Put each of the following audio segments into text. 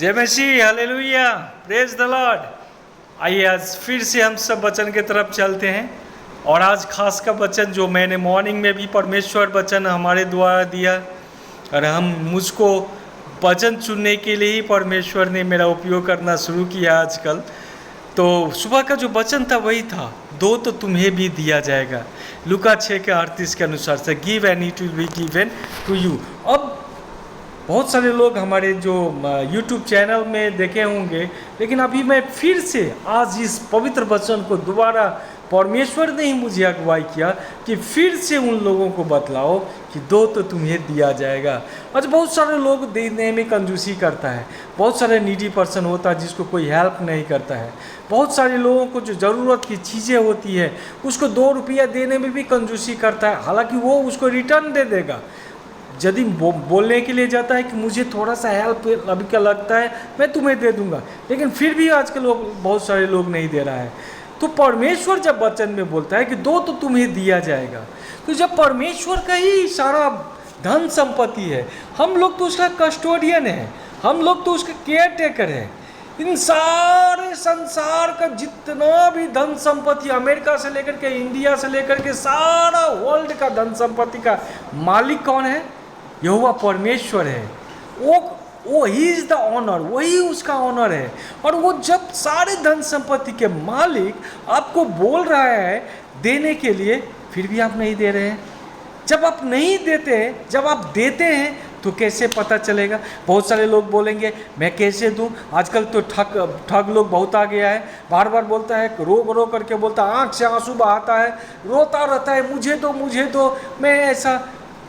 जय मसीह, hallelujah, praise the Lord. आइए आज फिर से हम सब वचन की तरफ चलते हैं। और आज खास का वचन जो मैंने मॉर्निंग में भी परमेश्वर वचन हमारे द्वारा दिया, और मुझको वचन चुनने के लिए ही परमेश्वर ने मेरा उपयोग करना शुरू किया आजकल। तो सुबह का जो वचन था वही था, दो तो तुम्हें भी दिया जाएगा। लूका 6:38 के अनुसार से give and it will be given to you. अब बहुत सारे लोग हमारे जो YouTube चैनल में देखे होंगे, लेकिन अभी मैं फिर से आज इस पवित्र वचन को दोबारा परमेश्वर ने ही मुझे अगुवाई किया कि फिर से उन लोगों को बतलाओ कि दो तो तुम्हें दिया जाएगा। आज बहुत सारे लोग देने में कंजूसी करता है, बहुत सारे नीडी पर्सन होता है जिसको कोई हेल्प नहीं करता है, बहुत सारे लोगों को जो ज़रूरत की चीज़ें होती है उसको 2 रुपया देने में भी कंजूसी करता है, हालांकि वो उसको रिटर्न दे देगा। यदि बोलने के लिए जाता है कि मुझे थोड़ा सा हेल्प अभी क्या लगता है मैं तुम्हें दे दूंगा, लेकिन फिर भी आजकल बहुत सारे लोग नहीं दे रहा है। तो परमेश्वर जब वचन में बोलता है कि दो तो तुम्हें दिया जाएगा, तो जब परमेश्वर का ही सारा धन संपत्ति है, हम लोग तो उसका कस्टोडियन है, हम लोग तो उसका केयर टेकर है। इन सारे संसार का जितना भी धन संपत्ति, अमेरिका से लेकर के इंडिया से लेकर के सारा वर्ल्ड का धन संपत्ति का मालिक कौन है? यहोवा परमेश्वर है। वो ही इज द ऑनर, वही उसका ऑनर है। और वो जब सारे धन संपत्ति के मालिक आपको बोल रहा है देने के लिए, फिर भी आप नहीं दे रहे हैं। जब आप नहीं देते हैं, जब आप देते हैं तो कैसे पता चलेगा? बहुत सारे लोग बोलेंगे मैं कैसे दूं? आजकल तो ठग लोग बहुत आ गया है, बार बार बोलता है, रो करके बोलता है, आँख से आंसू बहाता है, रोता रहता है, मुझे दो मैं ऐसा।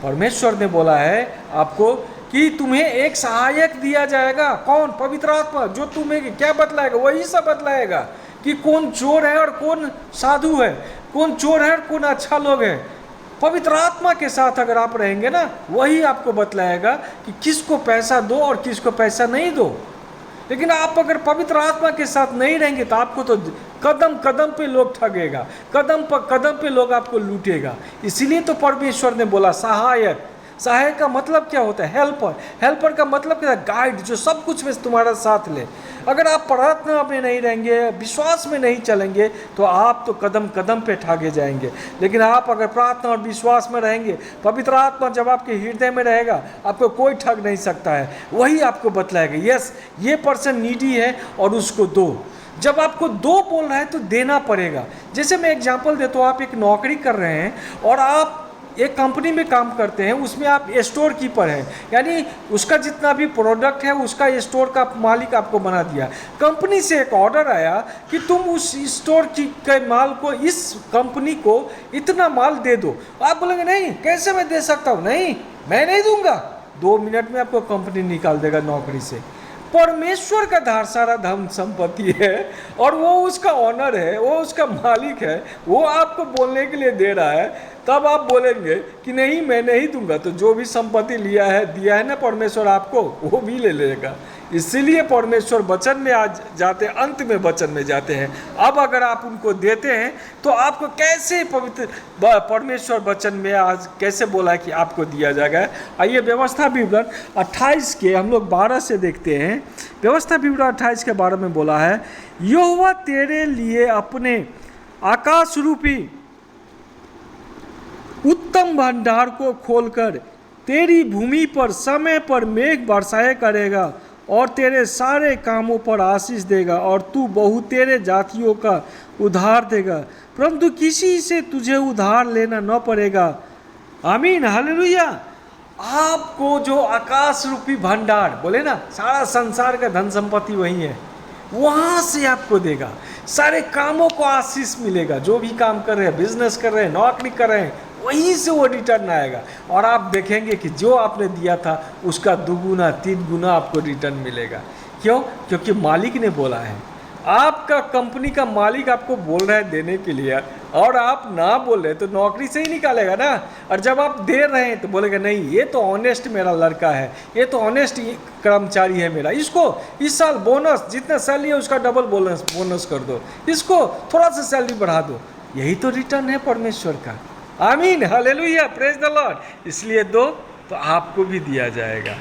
परमेश्वर ने बोला है आपको कि तुम्हें एक सहायक दिया जाएगा। कौन? पवित्र आत्मा, जो तुम्हें क्या बतलाएगा? वही सब बतलाएगा कि कौन चोर है और कौन साधु है, कौन चोर है और कौन अच्छा लोग है। पवित्र आत्मा के साथ अगर आप रहेंगे ना, वही आपको बतलाएगा कि किसको पैसा दो और किसको पैसा नहीं दो। लेकिन आप अगर पवित्र आत्मा के साथ नहीं रहेंगे तो आपको तो कदम कदम पे लोग ठगेगा, कदम पर कदम पे लोग आपको लूटेगा। इसीलिए तो परमेश्वर ने बोला सहायक। सहायक का मतलब क्या होता है? हेल्पर। हेल्पर का मतलब क्या है? गाइड, जो सब कुछ में तुम्हारा साथ ले। अगर आप प्रार्थना में नहीं रहेंगे, विश्वास में नहीं चलेंगे, तो आप तो कदम कदम पे ठगे जाएंगे। लेकिन आप अगर प्रार्थना और विश्वास में रहेंगे, पवित्र आत्मा जब आपके हृदय में रहेगा, आपको कोई ठग नहीं सकता है। वही आपको बतलाएगा यस ये पर्सन नीडी है और उसको दो। जब आपको दो बोल रहा है तो देना पड़ेगा। जैसे मैं एग्जांपल देता हूँ, आप एक नौकरी कर रहे हैं और आप एक कंपनी में काम करते हैं, उसमें आप स्टोर कीपर हैं, यानी उसका जितना भी प्रोडक्ट है उसका स्टोर का मालिक आपको बना दिया। कंपनी से एक ऑर्डर आया कि तुम उस स्टोर के माल को, इस कंपनी को इतना माल दे दो। आप बोलेंगे नहीं, कैसे मैं दे सकता हूँ? नहीं, मैं नहीं दूंगा। 2 मिनट में आपको कंपनी निकाल देगा नौकरी से। परमेश्वर का धार सारा धन संपत्ति है और वो उसका ऑनर है, वो उसका मालिक है, वो आपको बोलने के लिए दे रहा है। तब आप बोलेंगे कि नहीं मैं नहीं दूंगा, तो जो भी संपत्ति दिया है ना परमेश्वर आपको, वो भी ले लेगा। इसीलिए परमेश्वर वचन में आज जाते, अंत में वचन में जाते हैं। अब अगर आप उनको देते हैं तो आपको कैसे पवित्र परमेश्वर वचन में आज कैसे बोला कि आपको दिया जाएगा। आइए व्यवस्था विवरण 28 के हम लोग 12 से देखते हैं। व्यवस्था विवरण 28 के 12 में बोला है, यहोवा तेरे लिए अपने आकाश रूपी उत्तम भंडार को खोलकर तेरी भूमि पर समय पर मेघ बरसाए करेगा और तेरे सारे कामों पर आशीष देगा और तू बहुतेरे जातियों का उधार देगा, परंतु किसी से तुझे उधार लेना न पड़ेगा। आमीन, हालेलुया। आपको जो आकाश रूपी भंडार बोले ना, सारा संसार का धन संपत्ति वही है, वहाँ से आपको देगा। सारे कामों को आशीष मिलेगा। जो भी काम कर रहे हैं, बिजनेस कर रहे हैं, नौकरी कर रहे हैं, वहीं से वो रिटर्न आएगा। और आप देखेंगे कि जो आपने दिया था उसका 2 गुना 3 गुना आपको रिटर्न मिलेगा। क्यों? क्योंकि मालिक ने बोला है। आपका कंपनी का मालिक आपको बोल रहा है देने के लिए, और आप ना बोल रहे तो नौकरी से ही निकालेगा ना। और जब आप दे रहे हैं तो बोलेगा नहीं, ये तो ऑनेस्ट मेरा लड़का है, ये तो ऑनेस्ट कर्मचारी है मेरा, इसको इस साल बोनस जितना सैलरी है उसका डबल बोनस कर दो, इसको थोड़ा सा सैलरी बढ़ा दो। यही तो रिटर्न है परमेश्वर का। आमीन, हालेलुया, प्रेज द लॉर्ड। इसलिए दो तो आपको भी दिया जाएगा।